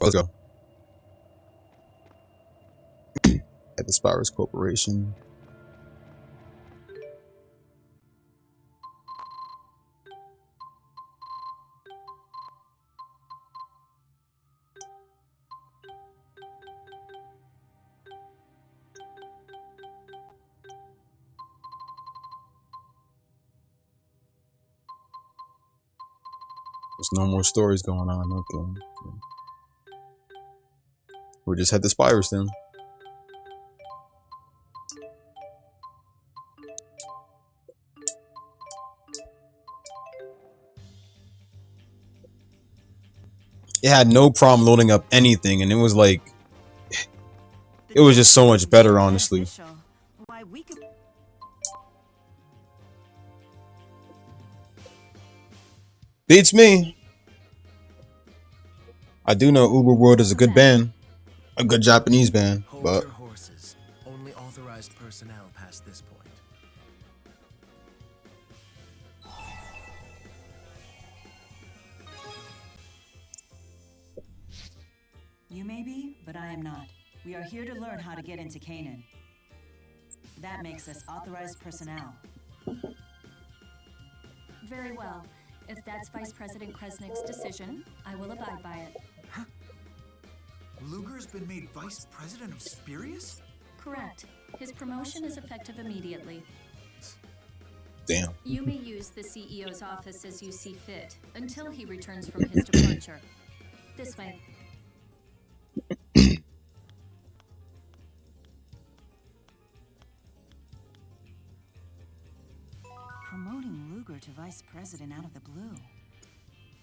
Let's go. At the Spirus Corporation. There's no more stories going on. Okay. We'll just head to Spirus then. It had no problem loading up anything, and it was like, it was just so much better, honestly. Beats me. I do know Uber World is a good band, a good Japanese band, but horses. Only authorized personnel past this point. You may be, but I am not. We are here to learn how to get into Canaan. That makes us authorized personnel. Very well. If that's Vice President Kresnik's decision, I will abide by it. Huh? Luger's been made Vice President of Spirius? Correct. His promotion is effective immediately. damn. You may use the CEO's office as you see fit, until he returns from his departure. This way. Promoting Luger to vice president out of the blue.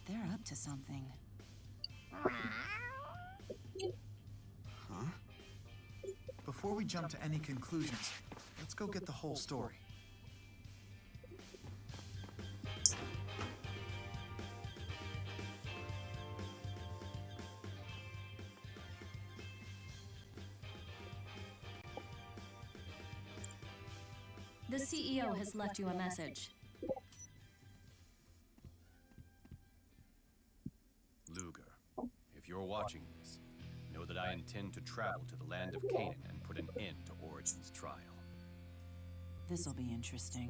They're up to something. Huh? Before we jump to any conclusions, let's go get the whole story. The CEO has left you a message. Luger, if you're watching this, know that I intend to travel to the land of Canaan and put an end to Origin's trial. This'll be interesting.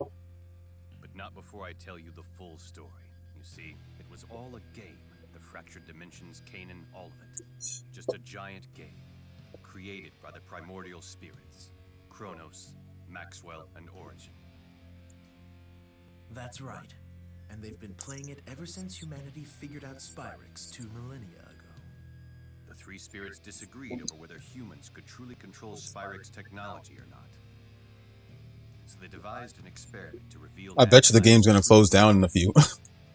But not before I tell you the full story. You see, it was all a game. The fractured dimensions, Canaan, all of it. Just a giant game, created by the primordial spirits. Kronos, Maxwell, and Origin. That's right. And they've been playing it ever since humanity figured out Spyrix 2 millennia ago. The three spirits disagreed over whether humans could truly control Spyrix technology or not. So they devised an experiment to reveal... I bet you the game's gonna close down in a few.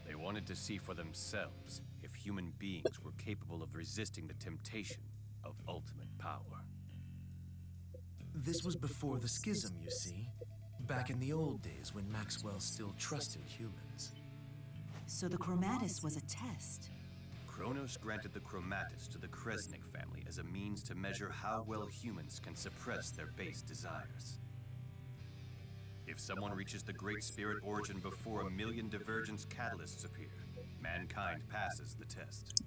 They wanted to see for themselves if human beings were capable of resisting the temptation of ultimate power. This was before the schism, you see. Back in the old days when Maxwell still trusted humans. So the Chromatus was a test. Kronos granted the Chromatus to the Kresnik family as a means to measure how well humans can suppress their base desires. If someone reaches the Great Spirit Origin before 1,000,000 divergence catalysts appear, mankind passes the test.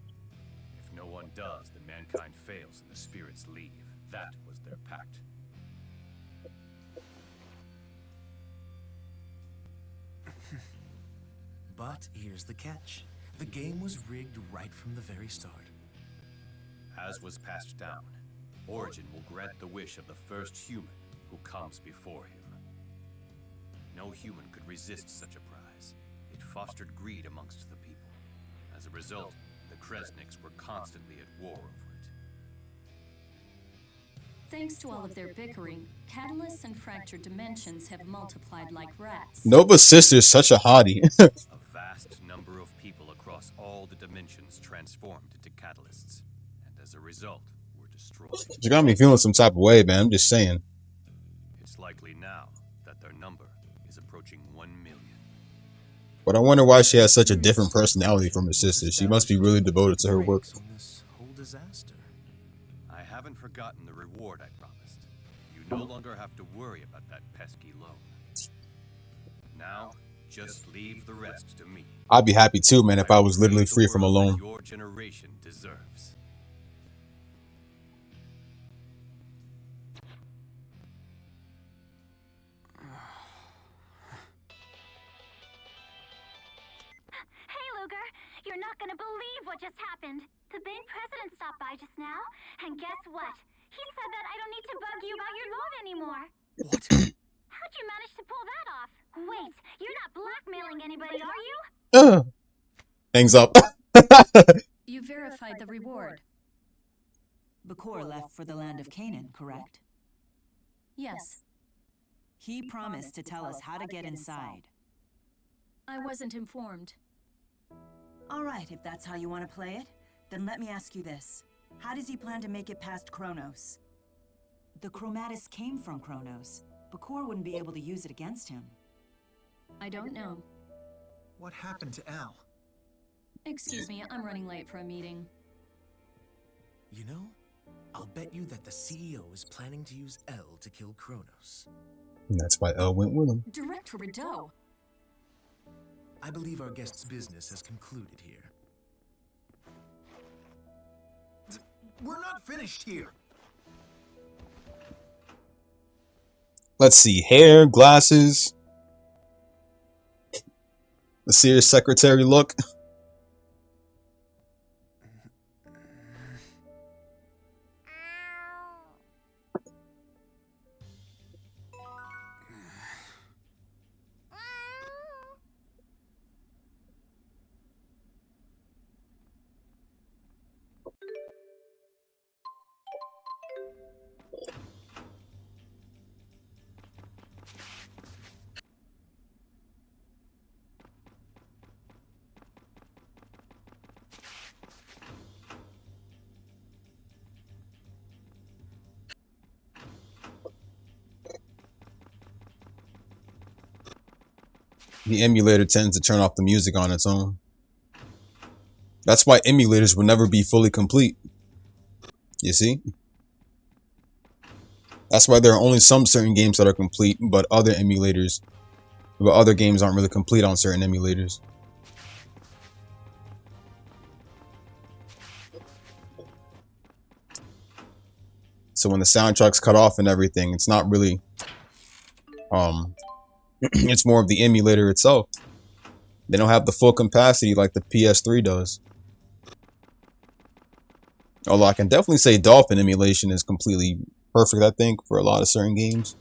If no one does, then mankind fails and the spirits leave. That was their pact. But here's the catch. The game was rigged right from the very start. As was passed down, Origin will grant the wish of the first human who comes before him. No human could resist such a prize. It fostered greed amongst the people. As a result, the Kresniks were constantly at war over it. Thanks to all of their bickering, catalysts and fractured dimensions have multiplied like rats. Nova's sister is such a hottie. A vast number of people across all the dimensions transformed into catalysts, and as a result, were destroyed. You got me feeling some type of way, man. I'm just saying. It's likely now that their number is approaching 1,000,000. But I wonder why she has such a different personality from her sister. She must be really devoted to her work. On this whole disaster. I haven't forgotten the reward I promised. You no longer have to worry about that pesky loan. Now, just leave the rest to me. I'd be happy too, man, if I was literally free from a loan. Your generation deserves. not gonna believe what just happened. The bank president stopped by just now, and guess what? He said that I don't need to bug you about your loan anymore. What? How'd you manage to pull that off? Wait, you're not blackmailing anybody, are you? Hangs up. You verified the reward. Bakor left for the land of Canaan, correct? Yes. He promised to tell us how to get inside. I wasn't informed. All right, if that's how you want to play it, then let me ask you this. How does he plan to make it past Kronos? The Chromatus came from Kronos. Bakor wouldn't be able to use it against him. I don't know. What happened to Al? Excuse me, I'm running late for a meeting. You know, I'll bet you that the CEO is planning to use L to kill Kronos. And that's why L went with him. Director Rideau. I believe our guest's business has concluded here. We're not finished here. Let's see. Hair, glasses. The serious secretary look. The emulator tends to turn off the music on its own. That's why emulators will never be fully complete. You see? That's why there are only some certain games that are complete, but other games aren't really complete on certain emulators. So when the soundtrack's cut off and everything, it's not really it's more of the emulator itself. They don't have the full capacity like the PS3 does. Although I can definitely say Dolphin emulation is completely perfect, I think, for a lot of certain games.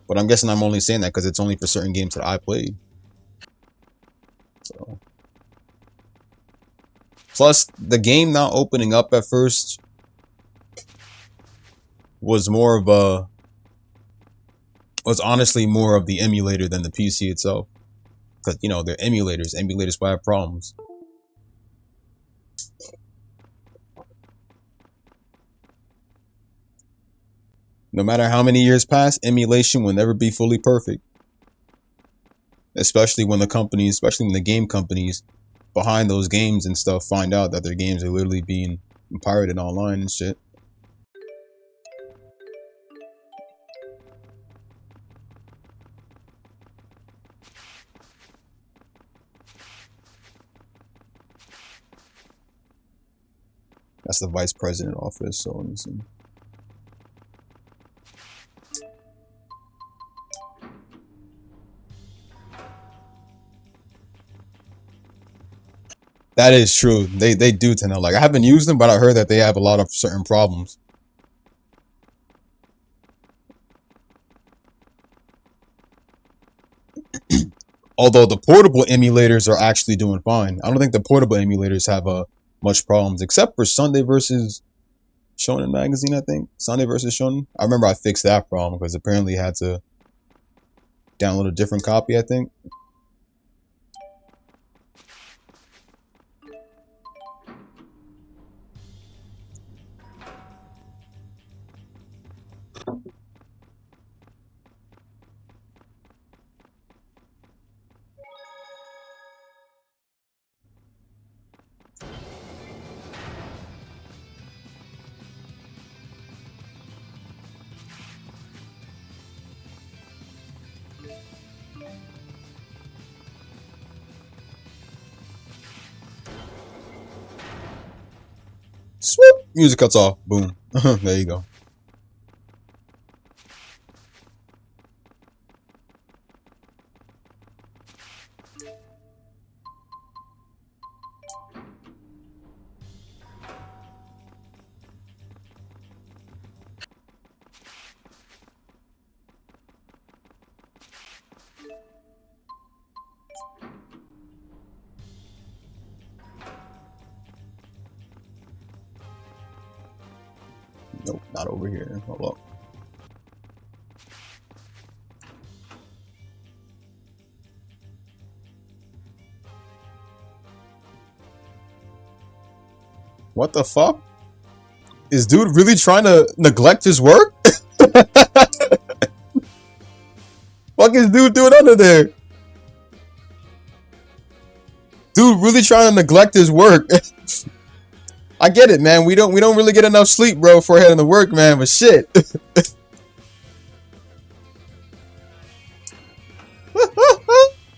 But I'm guessing I'm only saying that because it's only for certain games that I played. So. Plus, the game not opening up at first was honestly more of the emulator than the PC itself. Because, you know, they're emulators. Emulators will have problems. No matter how many years pass, emulation will never be fully perfect. Especially when the game companies behind those games and stuff find out that their games are literally being pirated online and shit. That's the vice president office, so let me see. That is true. They do tend to like. I haven't used them, but I heard that they have a lot of certain problems. Although the portable emulators are actually doing fine. I don't think the portable emulators have much problems, except for Sunday versus Shonen magazine, I think. Sunday versus Shonen. I remember I fixed that problem because apparently I had to download a different copy, I think. Swoop! Music cuts off. Boom. There you go. Nope, not over here. Hold up. What the fuck? Is dude really trying to neglect his work? Fuck is dude doing under there? Dude really trying to neglect his work. I get it, man. We don't really get enough sleep, bro, before heading to work, man, but shit.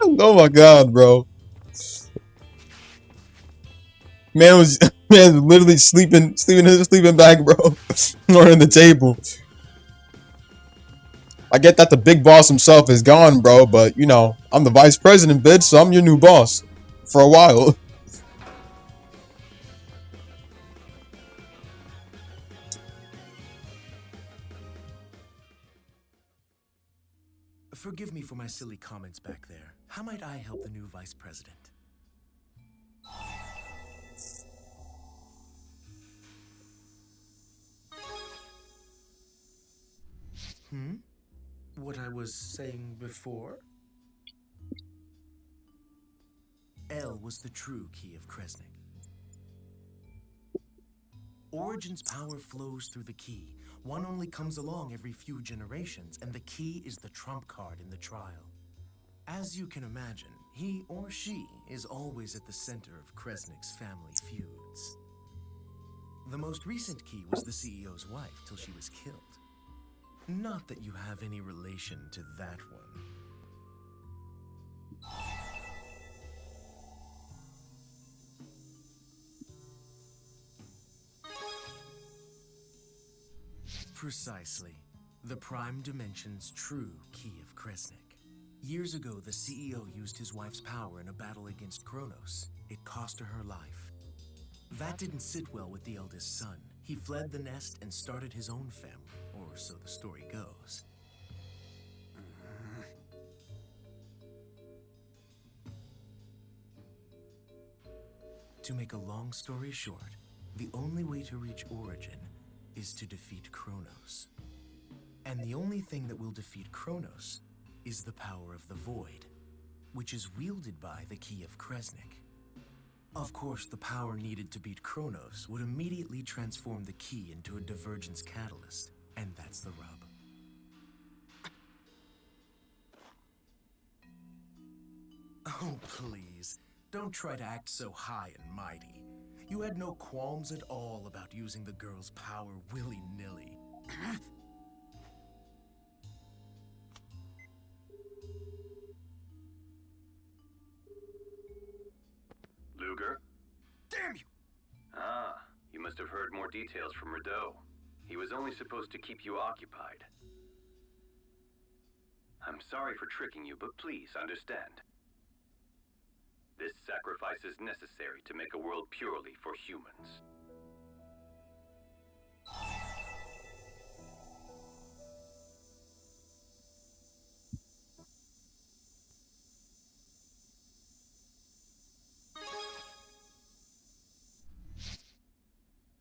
Oh my god, bro. Man was literally sleeping in his sleeping bag, bro. Or in the table. I get that the big boss himself is gone, bro, but you know, I'm the vice president, bitch, so I'm your new boss. For a while. Forgive me for my silly comments back there. How might I help the new vice president? What I was saying before? L was the true key of Kresnik. Origin's power flows through the key. One only comes along every few generations, and the key is the trump card in the trial. As you can imagine, he or she is always at the center of Kresnik's family feuds. The most recent key was the CEO's wife till she was killed. Not that you have any relation to that one. Precisely. The Prime Dimension's true key of Kresnik. Years ago, the CEO used his wife's power in a battle against Kronos. It cost her life. That didn't sit well with the eldest son. He fled the nest and started his own family, or so the story goes. To make a long story short, the only way to reach Origin is to defeat Kronos. And the only thing that will defeat Kronos is the power of the Void, which is wielded by the Key of Kresnik. Of course, the power needed to beat Kronos would immediately transform the key into a divergence catalyst, and that's the rub. Oh, please, don't try to act so high and mighty. You had no qualms at all about using the girl's power willy-nilly. Luger? Damn you! Ah, you must have heard more details from Rideau. He was only supposed to keep you occupied. I'm sorry for tricking you, but please understand. This sacrifice is necessary to make a world purely for humans.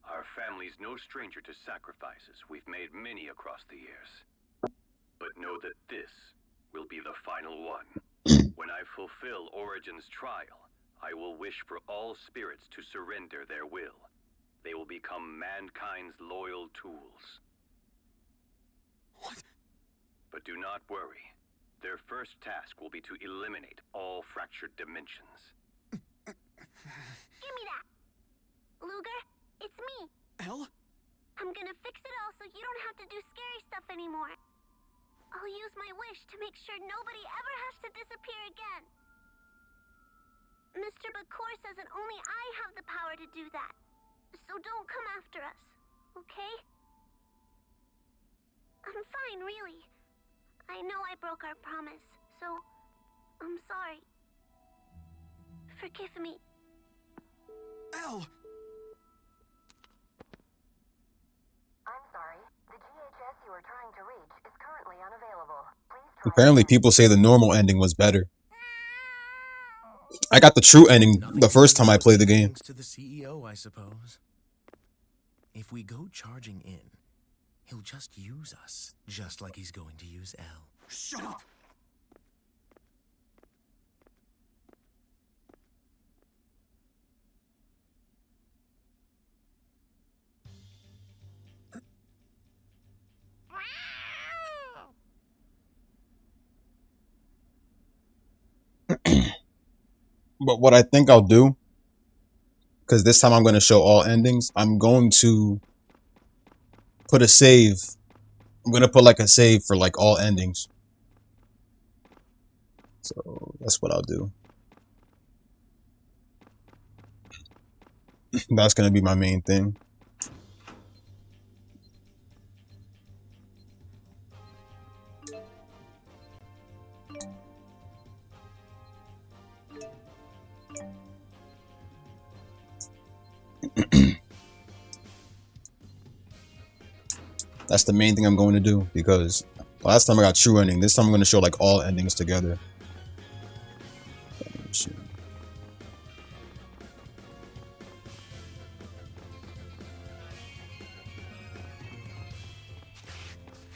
Our family's no stranger to sacrifices. We've made many across the years. But know that this will be the final one. When I fulfill Origin's trial, I will wish for all spirits to surrender their will. They will become mankind's loyal tools. What? But do not worry. Their first task will be to eliminate all fractured dimensions. Give me that! Luger, it's me. Elle? I'm gonna fix it all so you don't have to do scary stuff anymore. I'll use my wish to make sure nobody ever has to disappear again. Mr. Bakor says that only I have the power to do that. So don't come after us, okay? I'm fine, really. I know I broke our promise, so I'm sorry. Forgive me. Elle! I'm sorry. The GHS you are trying to reach is currently unavailable. Please try Apparently, again. people say the normal ending was better. I got the true ending the first time I played the game. Thanks to the CEO, I suppose. If we go charging in, He'll just use us, just like he's going to use L. Shut up! But what I think I'll do, because this time I'm going to show all endings, I'm going to put a save. I'm going to put like a save for like all endings. So that's what I'll do. That's going to be my main thing. That's the main thing I'm going to do, because last time I got true ending. This time I'm going to show like all endings together.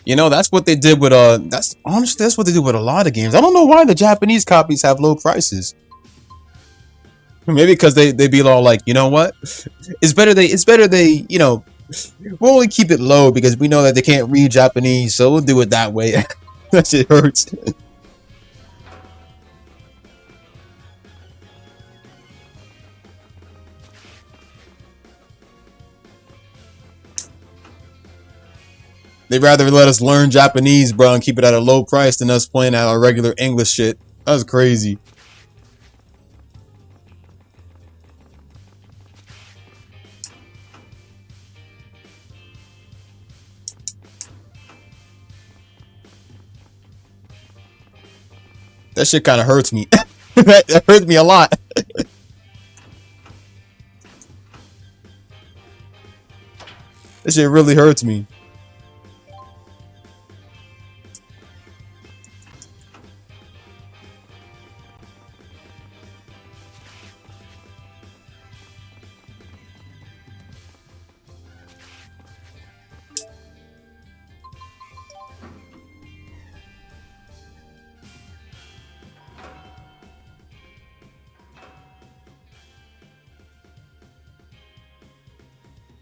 You know, that's what they did with that's honestly that's what they do with a lot of games. I don't know why the Japanese copies have low prices. Maybe because they be all like, you know what? It's better they, you know, we'll only keep it low because we know that they can't read Japanese, so we'll do it that way. That shit hurts. They'd rather let us learn Japanese, bro, and keep it at a low price than us playing at our regular English shit. That's crazy. That shit kind of hurts me. That hurts me a lot. That shit really hurts me.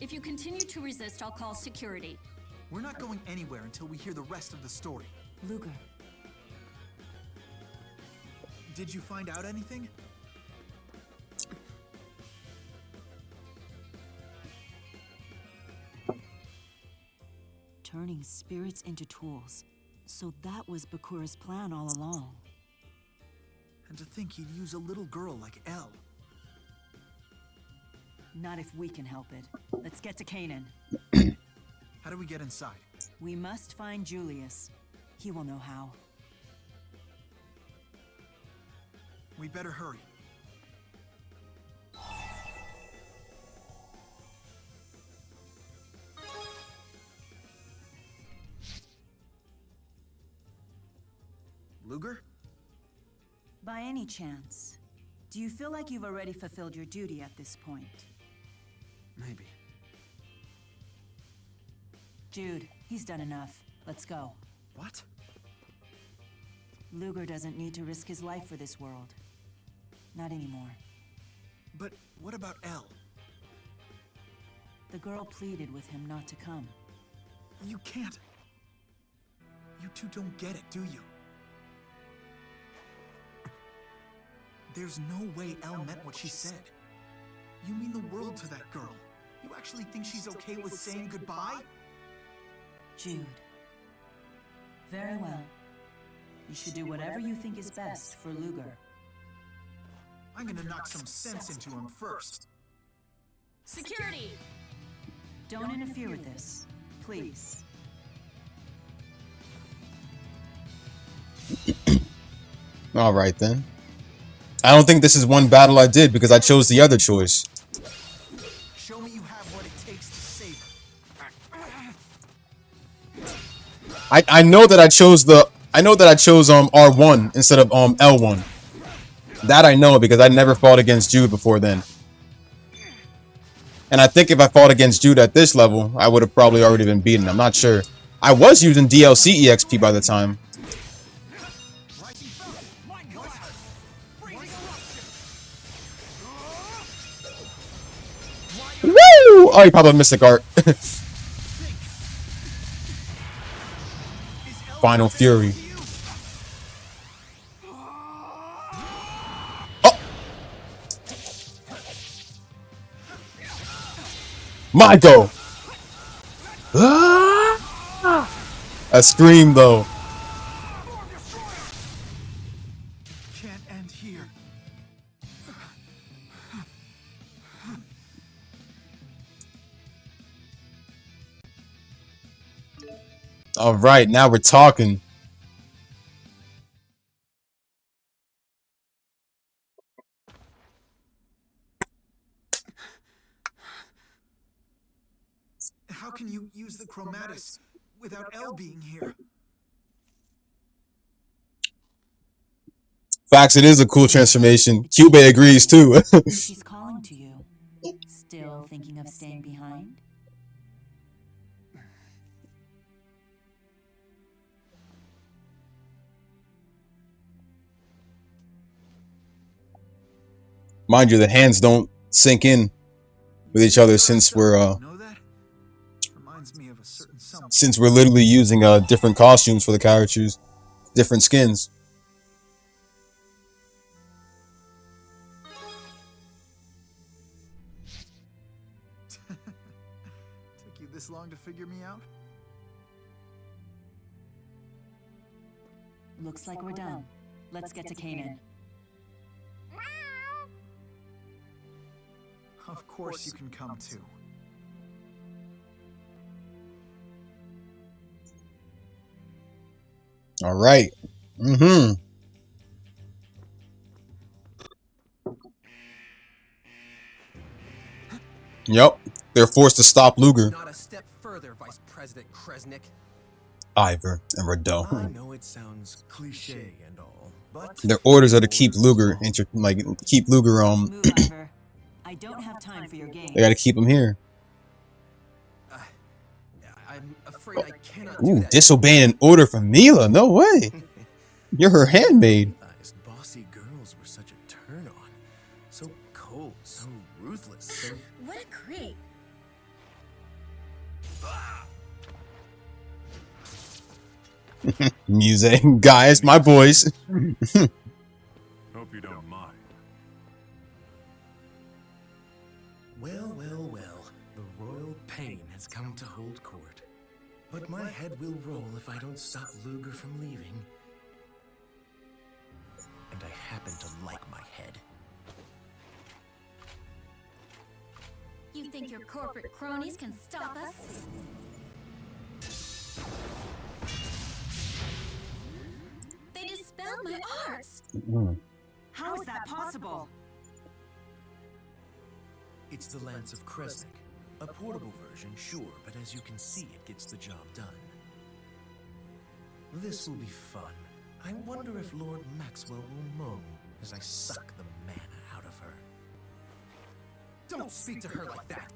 If you continue to resist, I'll call security. We're not going anywhere until we hear the rest of the story. Luger, Did you find out anything? turning spirits into tools. So that was Bakura's plan all along. And to think he'd use a little girl like Elle. Not if we can help it. Let's get to Kanan. How do we get inside? We must find Julius. He will know how. We better hurry. Luger? By any chance, do you feel like you've already fulfilled your duty at this point? Maybe. Jude, he's done enough. Let's go. What? Luger doesn't need to risk his life for this world. Not anymore. But what about Elle? The girl pleaded with him not to come. You can't. You two don't get it, do you? There's no way Elle meant what she said. You mean the world to that girl. You actually think she's okay with saying goodbye? Jude. Very well. You should do whatever you think is best for Luger. I'm gonna knock some sense into him first. Security! Don't interfere with this, please. All right then. I don't think this is one battle I did because I chose the other choice. Show me you have what it takes to save her. I know that I chose R1 instead of L1. That I know because I never fought against Jude before then. And I think if I fought against Jude at this level, I would have probably already been beaten. I'm not sure. I was using DLC EXP by the time. Woo! Oh, he popped a Mystic Art. Final Fury. Oh! My go! Ah! A scream though. Can't end here. All right, now we're talking. How can you use the Chromatis without L being here? Facts, it is a cool transformation. Cube agrees too. She's calling to you. Still thinking of staying behind? Mind you, the hands don't sync in with each other since we're Know that? Reminds me of a certain someone. since we're literally using different costumes for the characters, different skins. Took you this long to figure me out? Looks like we're done. Let's get to Kanan. Of course you can come too. All right. Yep. They're forced to stop Luger, Not a step further, Vice President Kresnik. Ivor, and Radell. I know it sounds cliche and all, but Their orders are to keep Luger, keep Luger. Move, Ivor. I don't have time for your games. They got to keep him here. I'm afraid I cannot do Ooh, that. disobeying an order from Mila? No way. You're her handmaid. realized bossy girls were such a turn on. So cold, so ruthless, so What a creep. Music, guys, my boys. Hope you don't mind. well, well, well. The royal pain has come to hold court. But my head will roll if I don't stop Luger from leaving. And I happen to like my head. You think your corporate cronies can stop us? They dispelled my arts. How is that possible? It's the Lance of Kresnik. A portable version, sure, but as you can see, it gets the job done. This will be fun. I wonder if Lord Maxwell will moan as I suck the mana out of her. Don't speak to her like that.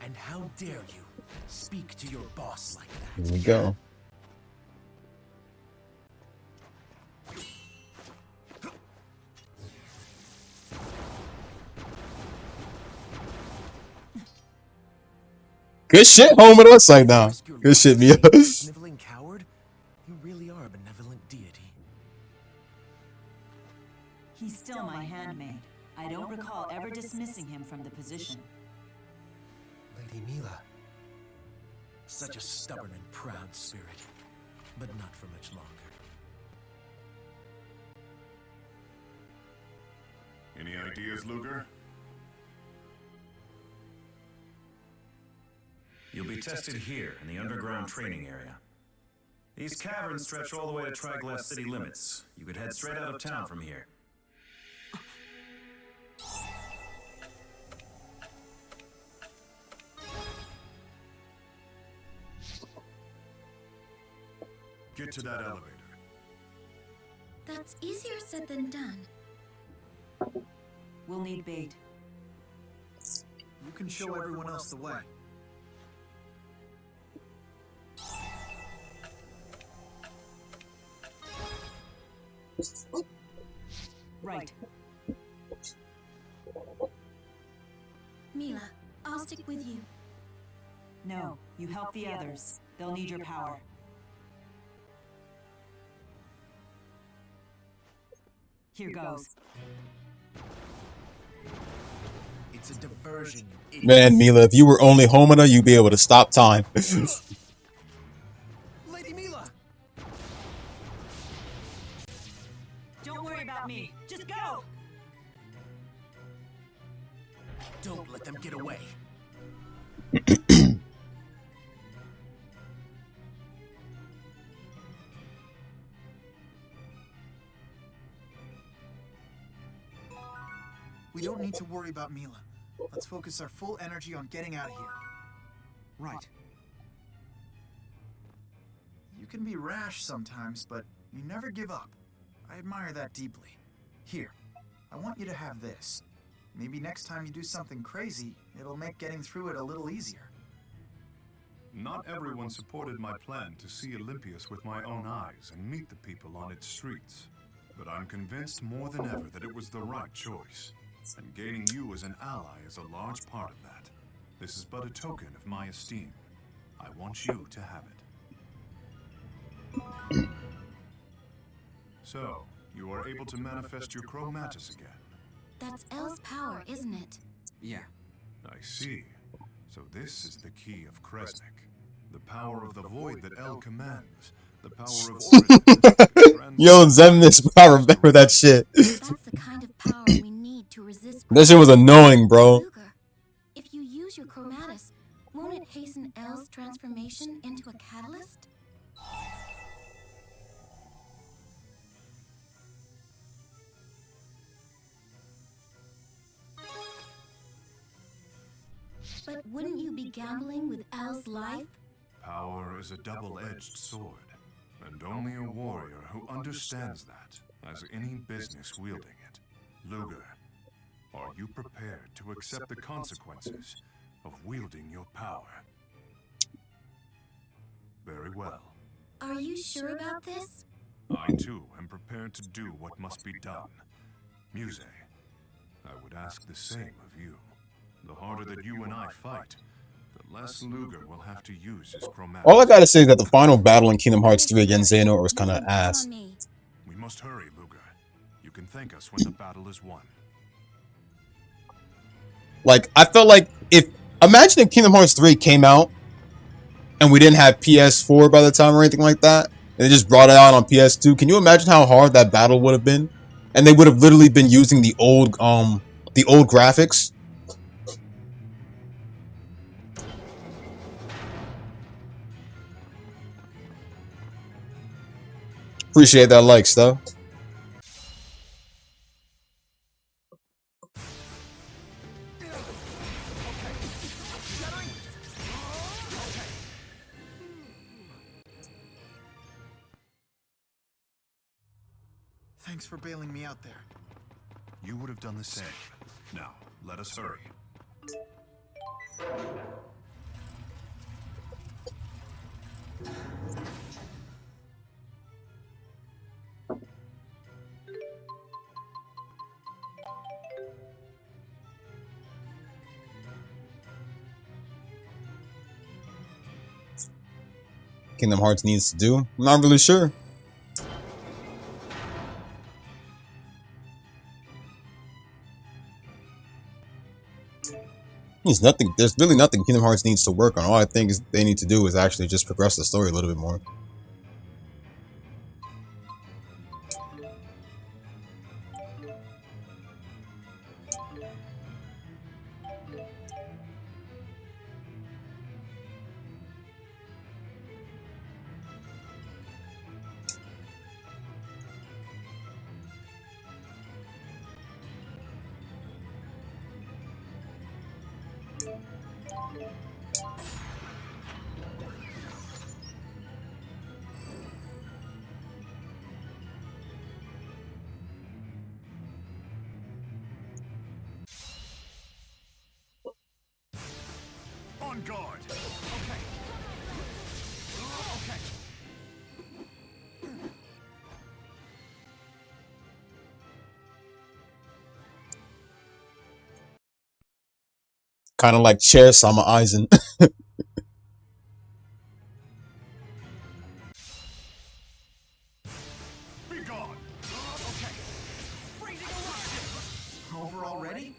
And how dare you speak to your boss like that? Here we go. Good shit, home with us right now. Good shit, Mia. Sniveling coward? You really are a benevolent deity. He's still my handmaid. I don't recall ever dismissing him from the position. Lady Mila. Such a stubborn and proud spirit. But not for much longer. Any ideas, Luger? You'll be tested here in the underground training area. These caverns stretch all the way to Triglass city limits. You could head straight out of town from here. Get to that elevator. That's easier said than done. We'll need bait. can show everyone else the way. Right. Mila, I'll stick with you. No, you help the others. They'll need your power. Here goes. It's a diversion, you Man, idiots. Mila, if you were only Homina, you'd be able to stop time. Lady Mila! Don't worry about me. Just go! Don't let them get away. We don't need to worry about Mila. Let's focus our full energy on getting out of here. Right. You can be rash sometimes, but you never give up. I admire that deeply. Here, I want you to have this. Maybe next time you do something crazy, it'll make getting through it a little easier. Not everyone supported my plan to see Olympias with my own eyes and meet the people on its streets. But I'm convinced more than ever that it was the right choice. And gaining you as an ally is a large part of that. This is but a token of my esteem. I want you to have it. So, you are able to manifest your chromatis again. That's El's power, isn't it? Yeah. I see. So this is the key of Kresnik. The power of the void that El commands. The power of Origin. Yo, Zemnis, I remember that shit. That's the kind of power we need to resist. That shit was annoying, bro. Luger, if you use your chromatis, won't it hasten El's transformation into a catalyst? But wouldn't you be gambling with El's life? Power is a double-edged sword, and only a warrior who understands that has any business wielding it. Luger, are you prepared to accept the consequences of wielding your power? Very well. Are you sure about this? I too am prepared to do what must be done. Muse, I would ask the same of you. The harder that you and I fight, the less Luger will have to use his chromatic. All I gotta say is that the final battle in Kingdom Hearts 3 against Xehanort was kind of ass. We must hurry, Luger. You can thank us when the battle is won. Like, I felt like imagine if Kingdom Hearts 3 came out and we didn't have PS4 by the time or anything like that, and they just brought it out on PS2. Can you imagine how hard that battle would have been? And they would have literally been using the old graphics. Appreciate that like stuff. Thanks for bailing me out there. You would have done the same. Now, let us hurry. Kingdom Hearts needs to do? I'm not really sure. There's really nothing Kingdom Hearts needs to work on. All I think is they need to do is actually just progress the story a little bit more. On guard. Okay. Okay. Kind of like Chair Sama Eisen. Be gone. Okay. Freezing eruption. Over already?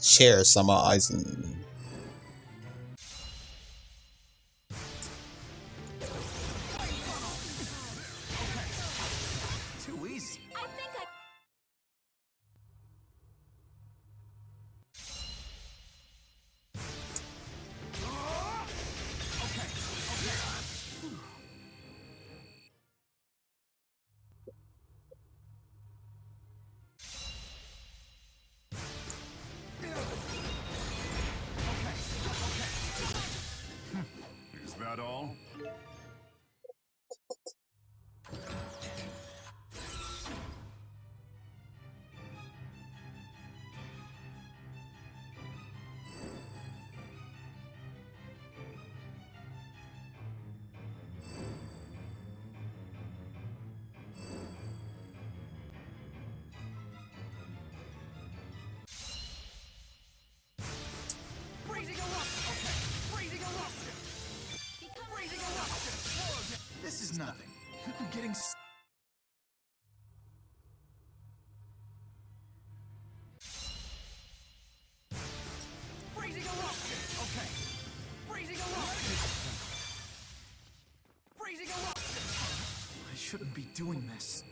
Chair Sama Eisen. Too easy. I think I... Is that all? Freezing eruption. Okay. Freezing eruption. Freezing eruption. This is nothing. I'm getting... Freezing eruption. Okay. Freezing eruption. Freezing eruption. I shouldn't be doing this.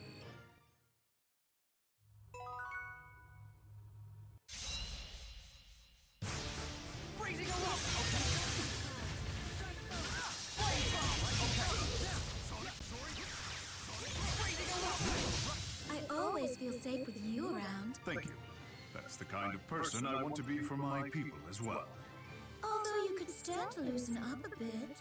Freezing eruption. Okay. I always feel safe with you around. Thank you. That's the kind of person I want to be for my people as well. Although you could stand to loosen up a bit.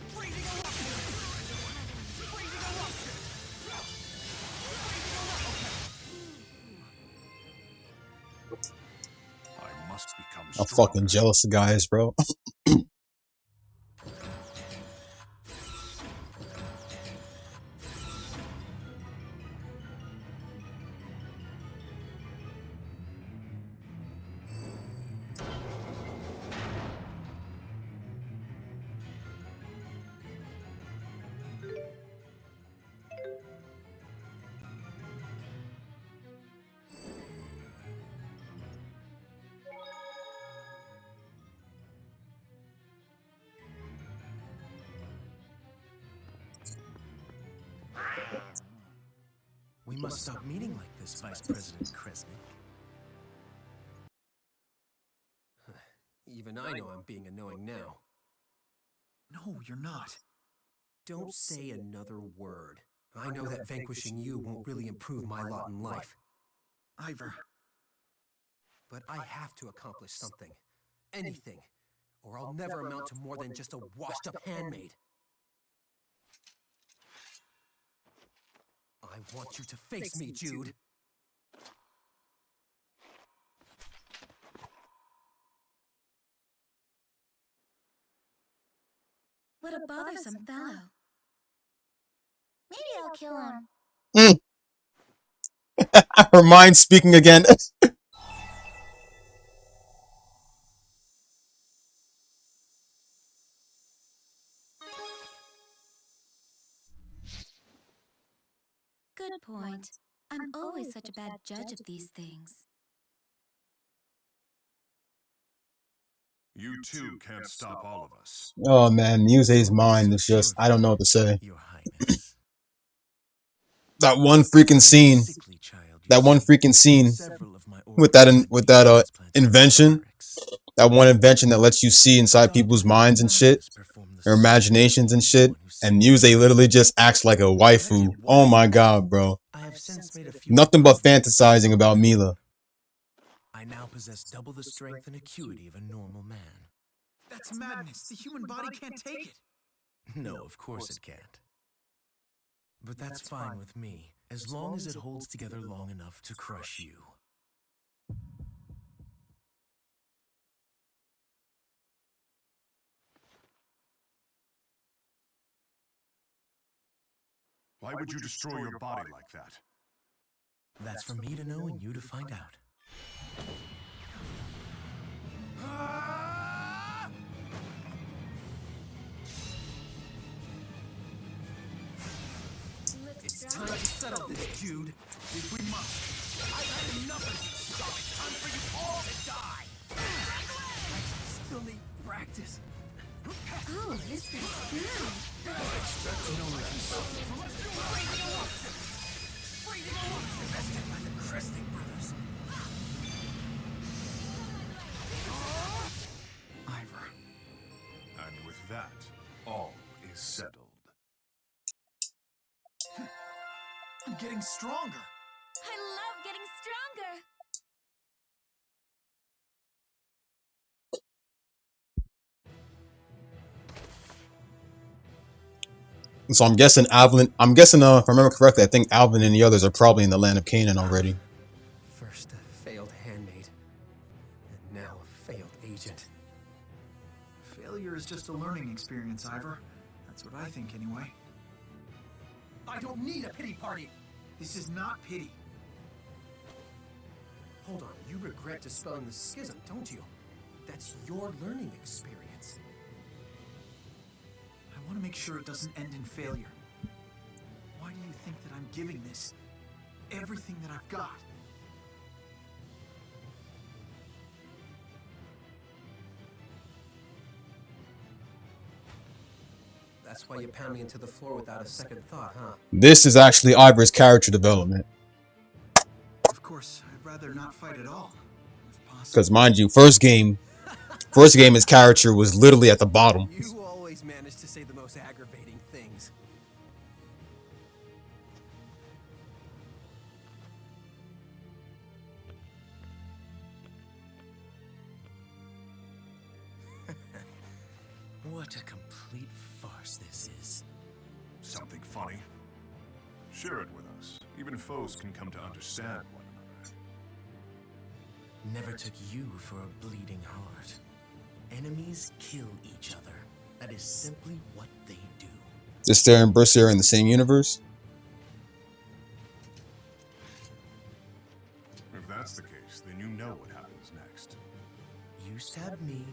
Freezing eruption. Freezing eruption. I must become I'm stronger. fucking jealous of guys, bro. We must stop meeting like this, Vice President Kresnik. Even I know I'm being annoying now. No, you're not. Don't say another word. I know that vanquishing you won't really improve my lot in life. Ivor. But I have to accomplish something. Anything. Or I'll never amount to more than just a washed-up handmaid. I want you to face me, Jude. What a bothersome fellow. Maybe I'll kill him. Her mind speaking again. Good point. I'm always such a bad judge of these things. You too can't stop all of us. Oh man, Muse's mind is just, I don't know what to say. Your Highness. That one freaking scene. Sickly child, you That one see. freaking scene Several of my with that organs with had that been transplanted invention. to barracks. That one invention that lets you see inside people's minds and shit, their imaginations and shit. And Yuze literally just acts like a waifu. Oh my god, bro. Nothing but fantasizing about Mila. I now possess double the strength and acuity of a normal man. That's madness. The human body can't take it. No, of course it can't. But that's fine with me, as long as it holds together long enough to crush you. Why would you destroy your body like that? That's for me to know and you to find out. It's time to settle this, dude. If we must. I've had enough of this stuff. It's time for you all to die. I still need practice. Oh, this feels good. Invested by the Kresnik brothers. Ivor. And with that, all is settled. I'm getting stronger. I love getting stronger. So I'm guessing if I remember correctly, I think Alvin and the others are probably in the land of Canaan already. First a failed handmaid, and now a failed agent. Failure is just a learning experience, Ivor. That's what I think anyway. I don't need a pity party. This is not pity. Hold on, you regret dispelling the schism, don't you? That's your learning experience. I want to make sure it doesn't end in failure. Why do you think that I'm giving this everything that I've got? That's why you pound me into the floor without a second thought, huh? This is actually Ivor's character development. Of course, I'd rather not fight at all, if possible. Because mind you, first game, his character was literally at the bottom. You always manage to say the most aggravating things. What a complete farce this is. Something funny? Share it with us. Even foes can come to understand one another. Never took you for a bleeding heart. Enemies kill each other. That is simply what they do. Xillia and Berserker are in the same universe? If that's the case, then you know what happens next. You stab me,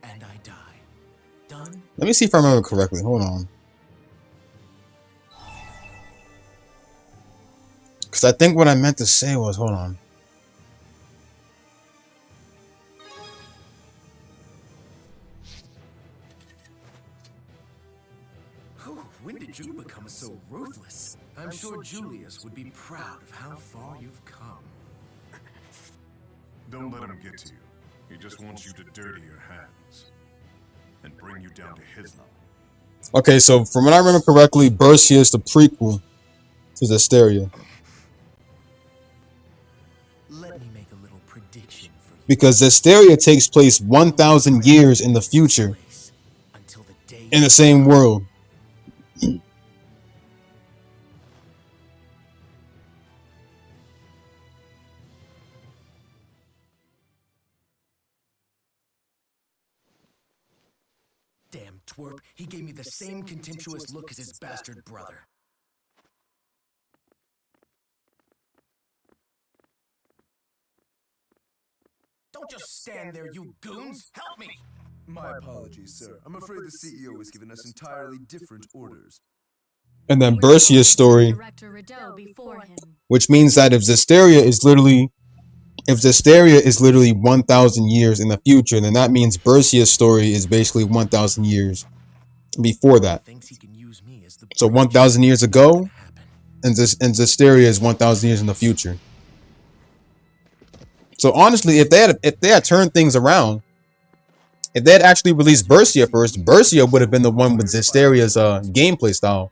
and I die. Done? Let me see if I remember correctly. Hold on. Because I think what I meant to say was, hold on. When did you become so ruthless? I'm sure Julius would be proud of how far you've come. Don't let him get to you. He just wants you to dirty your hands and bring you down to his level. Okay, so from what I remember correctly, Berserker is the prequel to Xillia. Let me make a little prediction for you. Because Xillia takes place 1,000 years in the future, in the same world. Damn twerp, he gave me the same contemptuous look as his bastard brother. Don't just stand there, you goons! Help me! My apologies, sir. I'm afraid the CEO has given us entirely different orders. And then Berserker's story, Director Rideau before him. which means that if Xillia is literally 1,000 years in the future, then that means Berserker's story is basically 1,000 years before that. So 1,000 years ago, and Xillia is 1,000 years in the future. So honestly, if they had turned things around, If they had actually released Bersia first, Bersia would have been the one with Zesteria's gameplay style.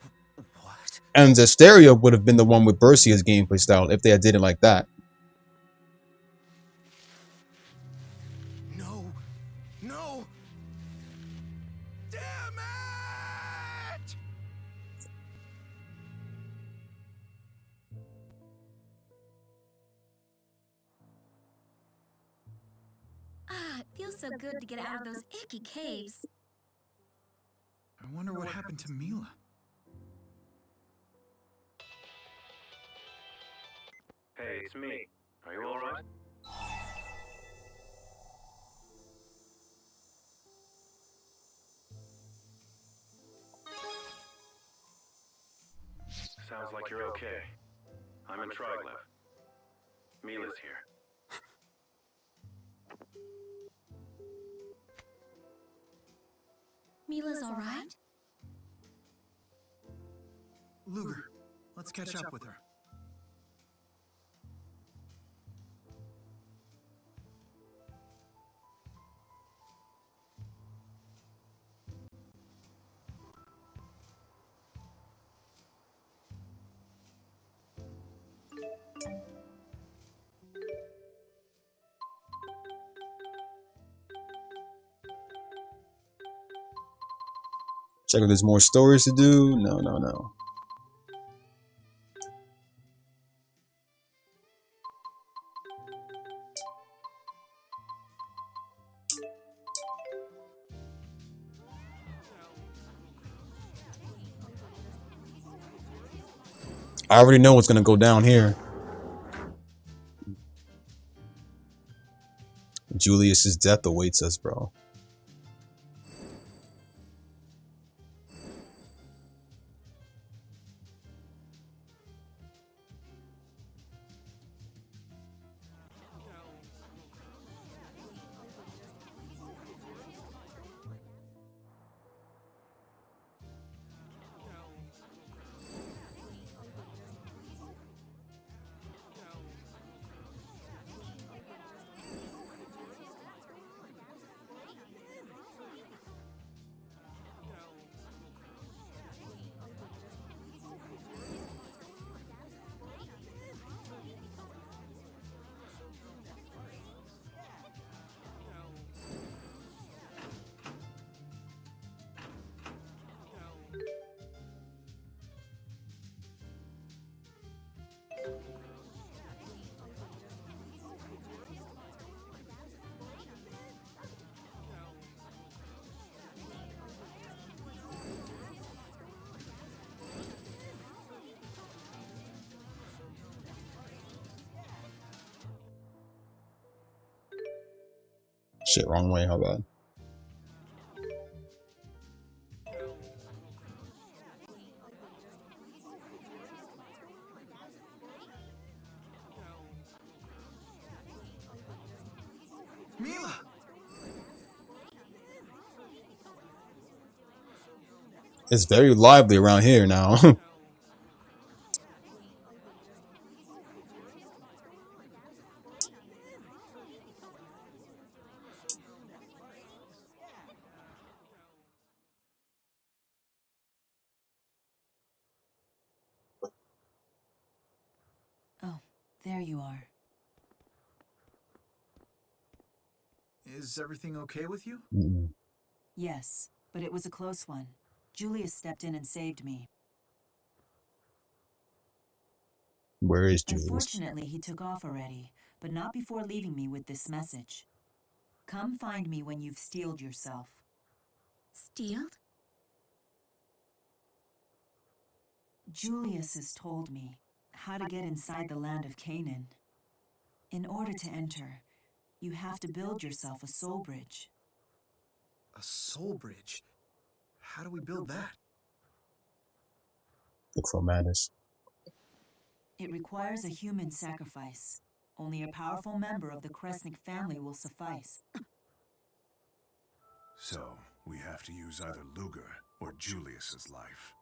What? And Zesteria would have been the one with Bersia's gameplay style if they had did it like that. No. No. Damn it! Ah, it feels so good to get out of those icky caves. I wonder what happened to Mila. Hey, it's me. Are you alright? Sounds like you're okay. I'm in Triglav. Mila's here. Mila's all right? Luger, let's catch up with her. Check if there's more stories to do. No. I already know what's gonna go down here. Julius's death awaits us, bro. Shit, wrong way, how bad? Mila! It's very lively around here now. Oh, there you are. Is everything okay with you? Yes, but it was a close one. Julius stepped in and saved me. Where is Julius? Unfortunately, he took off already, but not before leaving me with this message. Come find me when you've steeled yourself. Steeled? Julius has told me how to get inside the land of Canaan. In order to enter, you have to build yourself a soul bridge. A soul bridge? How do we build that? The Chromatus. It requires a human sacrifice. Only a powerful member of the Kresnik family will suffice. So, we have to use either Luger or Julius's life.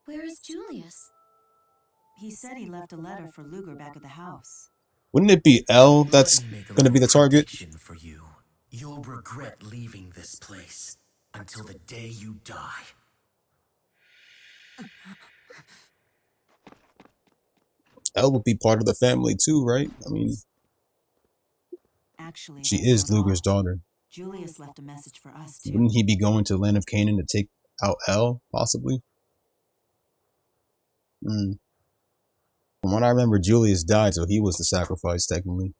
Where is Julius? He said he left a letter for Luger back at the house. Wouldn't it be L that's Let me make a gonna be the little target? prediction for you. You'll regret leaving this place until the day you die. Elle would be part of the family too, right? I mean, Actually, she that's is not all. Luger's daughter. Julius left a message for us, too. Wouldn't he be going to the land of Canaan to take out Elle, possibly? From what I remember, Julius died, so he was the sacrifice, technically.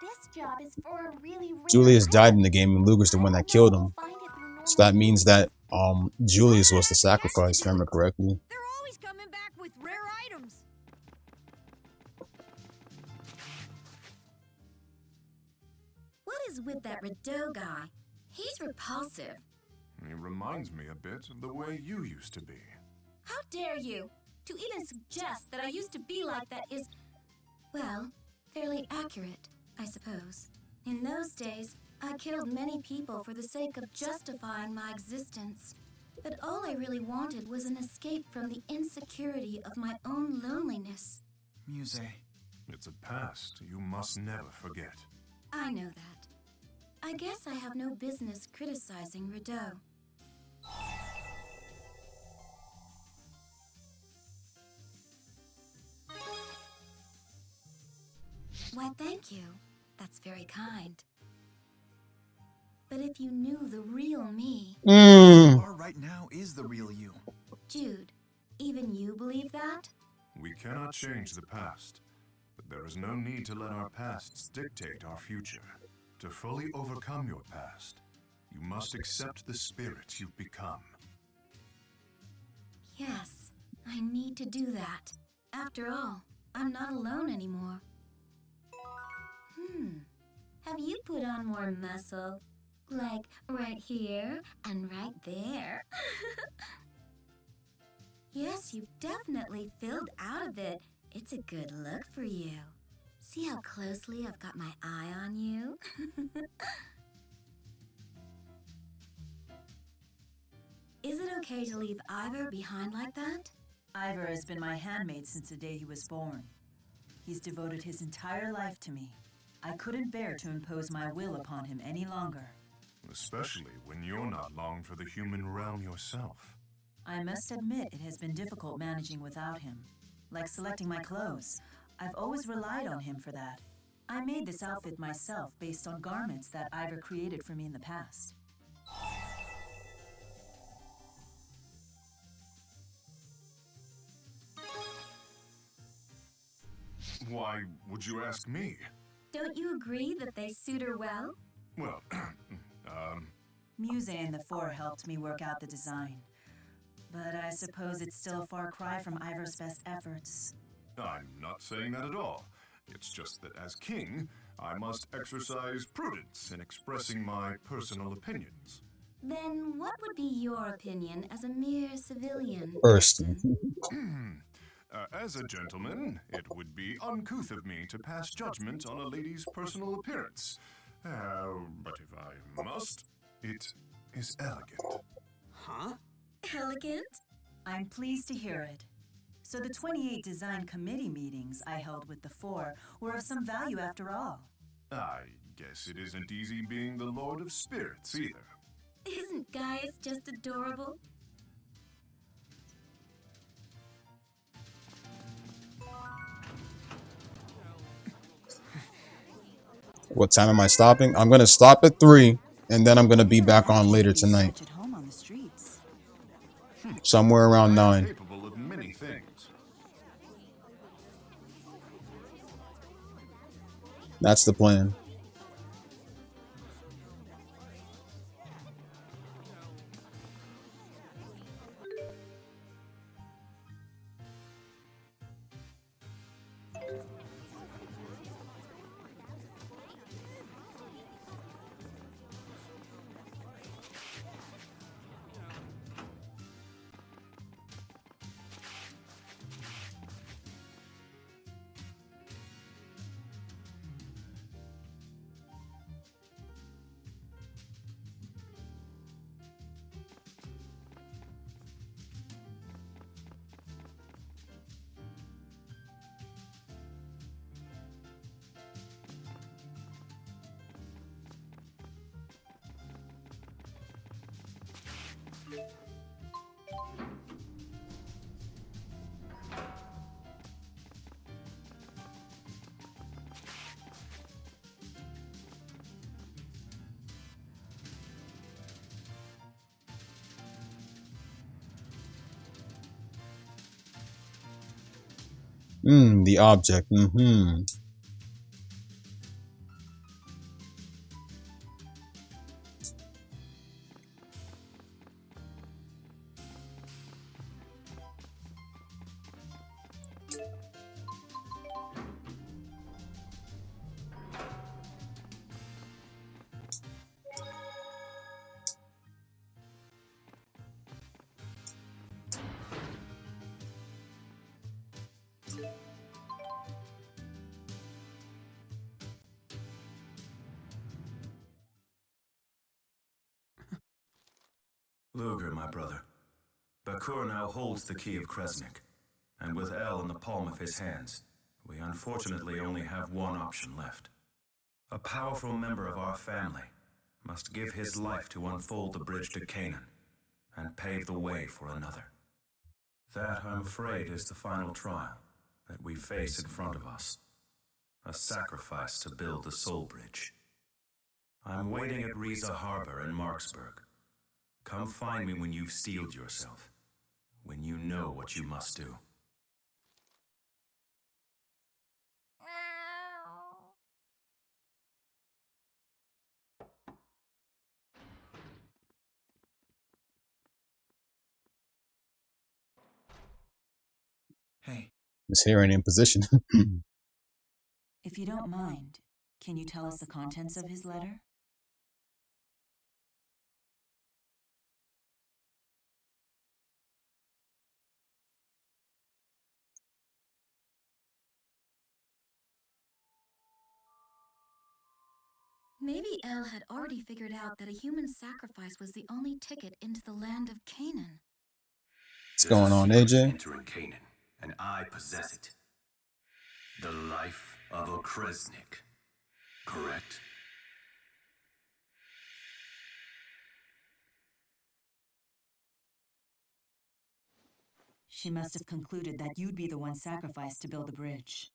This job is for a really rare Julius died item. in the game, and Luger's the one that killed him. So that means that Julius was the sacrifice, if I remember correctly. They're always coming back with rare items. What is with that Rideau guy? He's repulsive. He reminds me a bit of the way you used to be. How dare you? To even suggest that I used to be like that is, well, fairly accurate, I suppose. In those days, I killed many people for the sake of justifying my existence. But all I really wanted was an escape from the insecurity of my own loneliness. Muse. It's a past you must never forget. I know that. I guess I have no business criticizing Rideau. Why, thank you. That's very kind. But if you knew the real me... You are right now is the real you. Jude, even you believe that? We cannot change the past, but there is no need to let our pasts dictate our future. To fully overcome your past, you must accept the spirit you've become. Yes, I need to do that. After all, I'm not alone anymore. Have you put on more muscle? Like right here and right there? Yes, you've definitely filled out a bit. It's a good look for you. See how closely I've got my eye on you? Is it okay to leave Ivor behind like that? Ivor has been my handmaid since the day he was born. He's devoted his entire life to me. I couldn't bear to impose my will upon him any longer. Especially when you're not long for the human realm yourself. I must admit it has been difficult managing without him. Like selecting my clothes. I've always relied on him for that. I made this outfit myself based on garments that Ivor created for me in the past. Why would you ask me? Don't you agree that they suit her well? Well, Muse and the Four helped me work out the design. But I suppose it's still a far cry from Ivor's best efforts. I'm not saying that at all. It's just that as king, I must exercise prudence in expressing my personal opinions. Then what would be your opinion as a mere civilian? First. As a gentleman, it would be uncouth of me to pass judgment on a lady's personal appearance. But if I must, it is elegant. Huh? Elegant? I'm pleased to hear it. So the 28 design committee meetings I held with the Four were of some value after all. I guess it isn't easy being the Lord of Spirits either. Isn't Gaius just adorable? What time am I stopping? I'm gonna stop at 3, and then I'm gonna be back on later tonight. At home on the streets. Somewhere around 9. Capable of many things. That's the plan. The object. Mm-hmm. Luger, my brother. Bakur now holds the key of Kresnik, and with El in the palm of his hands, we unfortunately only have one option left. A powerful member of our family must give his life to unfold the bridge to Canaan, and pave the way for another. That, I'm afraid, is the final trial that we face in front of us. A sacrifice to build the Soul Bridge. I'm waiting at Riza Harbor in Marksburg. Come find me when you've steeled yourself. When you know what you must do. Hey. His hair ain't in position. If you don't mind, can you tell us the contents of his letter? Maybe El had already figured out that a human sacrifice was the only ticket into the land of Canaan. What's going on, AJ? Entering Canaan, and I possess it. The life of a Kresnik. Correct? She must have concluded that you'd be the one sacrificed to build the bridge.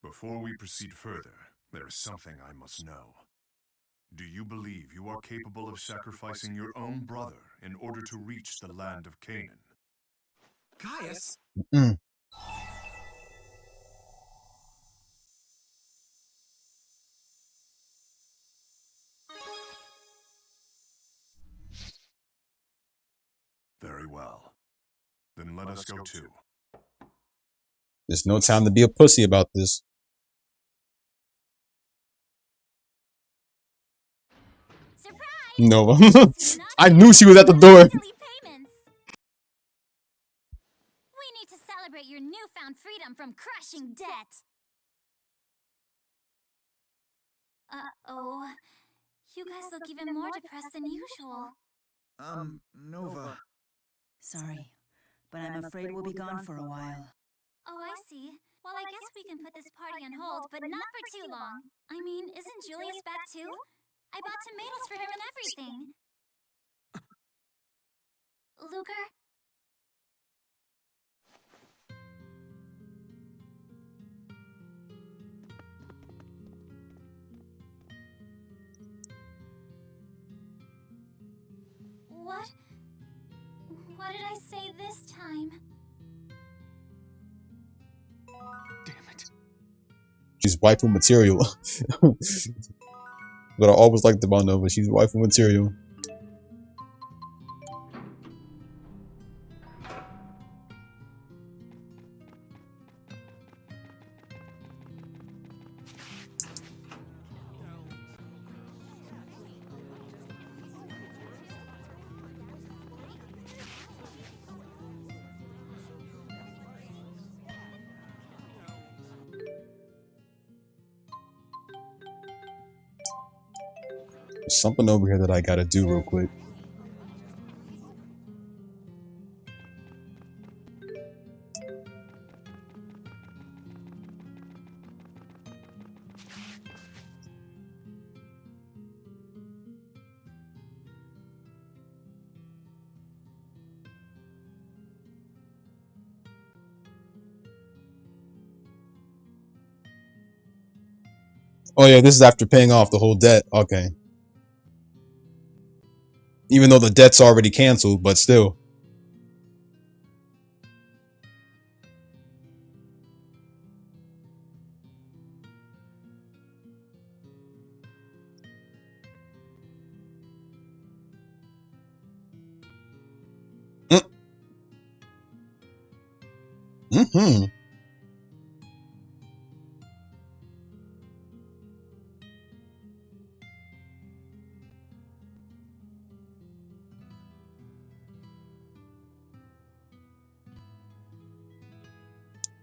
Before we proceed further, there is something I must know. Do you believe you are capable of sacrificing your own brother in order to reach the land of Canaan? Caius? Very well. Then let us go too. There's no time to be a pussy about this. Surprise! Nova. I knew she was at the door. We need to celebrate your newfound freedom from crushing debt. Uh-oh. You guys look even more depressed than usual. Nova. Sorry, but I'm afraid we'll be gone for a while. Oh, I see. Well, I guess we can put this party on hold, but not for too long. I mean, isn't Julius back too? I bought tomatoes for him and everything. Luger? What did I say this time? Damn it. She's waifu material. But I always liked about Nova. She's waifu material. There's something over here that I gotta do real quick. Oh yeah, this is after paying off the whole debt. Okay. Even though the debt's already canceled, but still. Mm-hmm.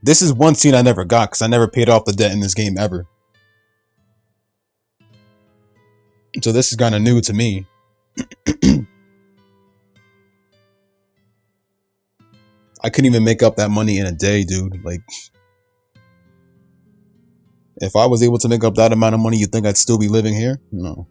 This is one scene I never got because I never paid off the debt in this game ever. So this is kind of new to me. I couldn't even make up that money in a day, dude. Like, if I was able to make up that amount of money, you think I'd still be living here? No.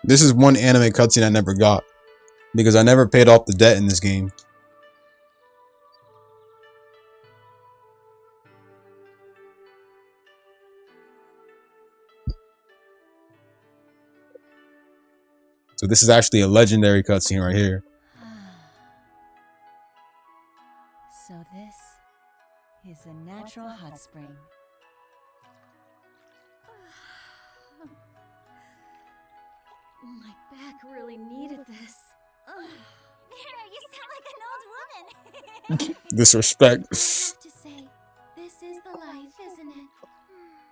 This is one anime cutscene I never got because I never paid off the debt in this game. So this is actually a legendary cutscene right here. So this is a natural hot spring. My back really needed this. Mira, you sound like an old woman. Disrespect. I have to say, this is the life, isn't it?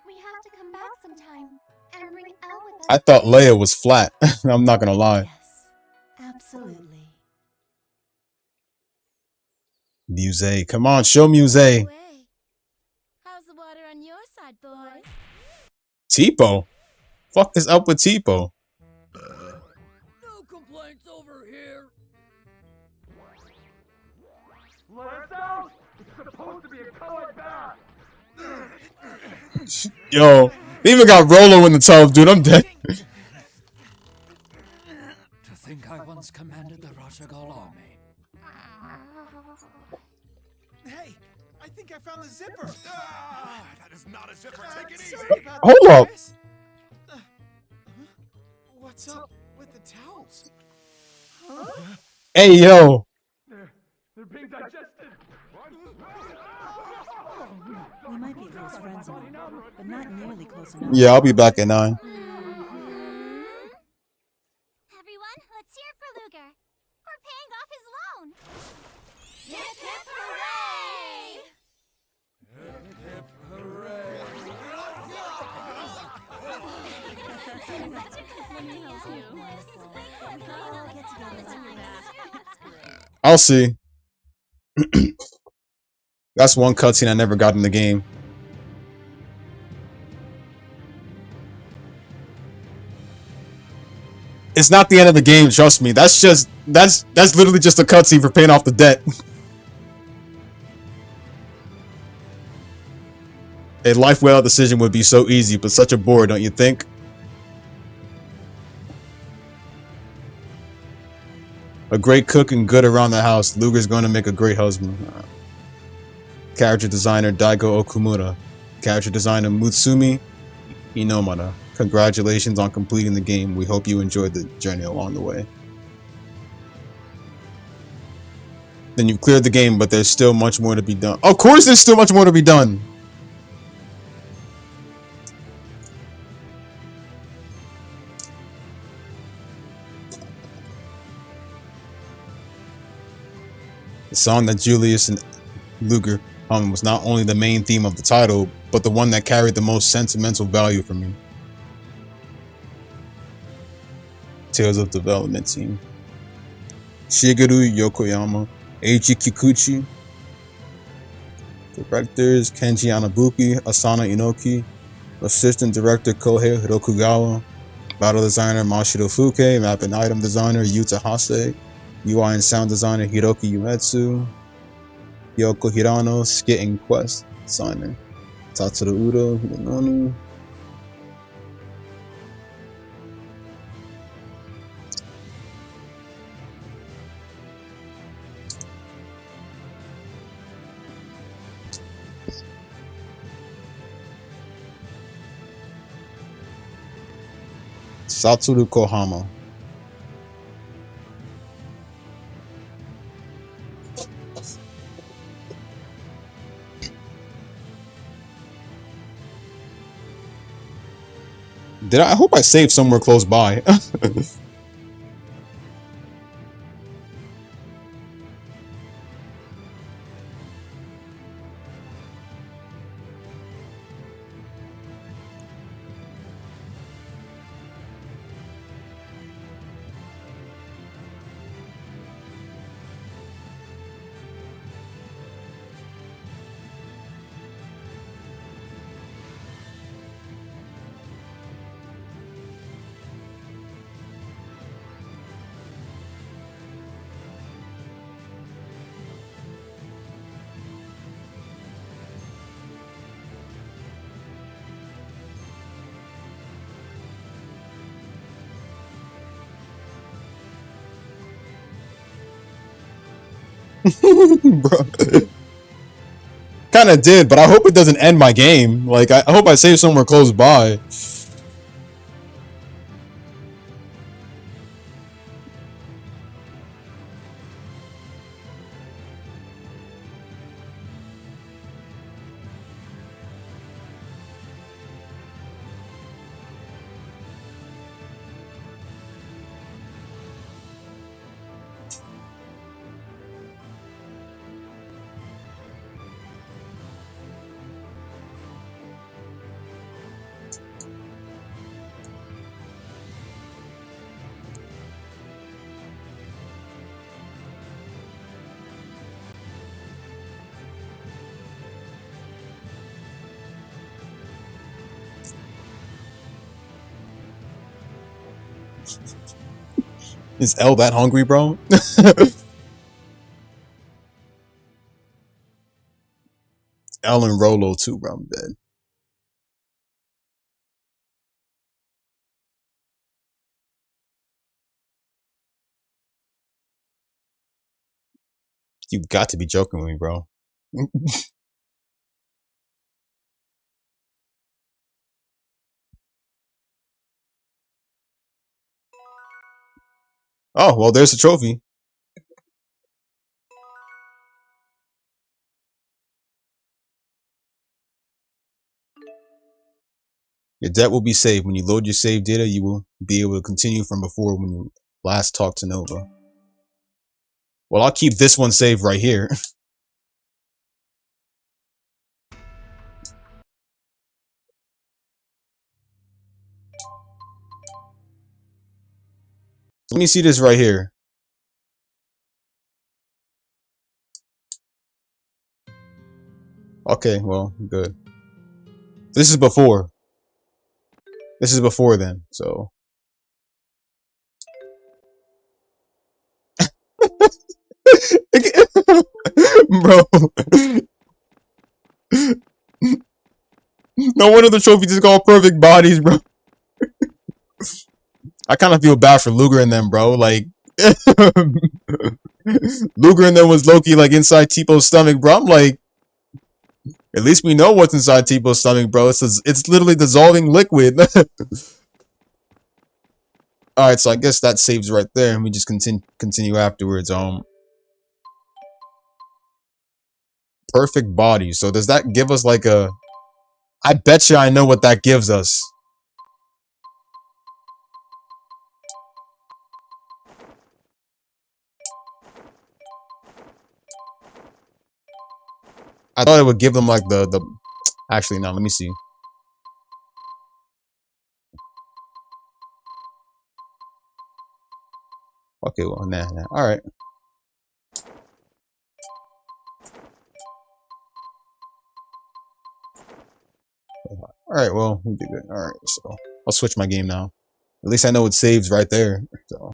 We have to come back sometime and bring Elle with us. I thought Leia was flat. I'm not gonna lie. Yes, absolutely. Muse, come on, show Muse. How's the water on your side, boys? Tipo, fuck is up with Tipo? No complaints over here. Let us out! It's supposed to be a colored bath! Yo, they even got Rolo in the tub, dude. I'm dead. To think I once commanded the Roshagol army. Hey, I think I found the zipper. That is not a zipper. Take it easy. Hold up. What's up with the towels? Hey, yo. They're being digested! We might be close friends now, but not nearly close enough. Yeah, I'll be back at 9. I'll see. That's one cutscene I never got in the game. It's not the end of the game, trust me. That's literally just a cutscene for paying off the debt. A life without decision would be so easy, but such a bore, don't you think? A great cook and good around the house. Luger's going to make a great husband. Character designer Daigo Okumura. Character designer Mutsumi Inomata. Congratulations on completing the game. We hope you enjoyed the journey along the way. Then you've cleared the game, but there's still much more to be done. Of course there's still much more to be done! The song that Julius and Luger was not only the main theme of the title, but the one that carried the most sentimental value for me. Tales of Development Team. Shigeru Yokoyama, Eiji Kikuchi. Directors Kenji Anabuki, Asana Inoki. Assistant Director Kohei Hirokugawa. Battle Designer Mashiro Fuke. Map and Item Designer Yuta Hase. UI and Sound Designer Hiroki Umetsu. Yoko Hirano, Skit and Quest Designer. Tatsuro Udo, Hinononu. Satoru Kohama. I hope I saved somewhere close by. Bro. Kinda did, but I hope it doesn't end my game. Like, I hope I save somewhere close by. Is L that hungry, bro? L and Rolo too, bro. I'm dead. You've got to be joking with me, bro. Oh, well, there's the trophy. Your debt will be saved. When you load your save data, you will be able to continue from before when you last talked to Nova. Well, I'll keep this one saved right here. Let me see this right here. Okay, well, good. This is before. This is before then, so. Bro. No wonder the trophies is called perfect bodies, bro. I kind of feel bad for Luger and them, bro. Like, Luger and them was Loki like inside Tipo stomach, bro. I'm like, at least we know what's inside Tipo's stomach, bro. It's literally dissolving liquid. All right, so I guess that saves right there, and we just continue afterwards. Perfect body. So does that give us like a? I bet you I know what that gives us. I thought it would give them like the. Actually, no. Let me see. Okay, well, nah. All right. All right, well, we did good. All right, so I'll switch my game now. At least I know it saves right there. So.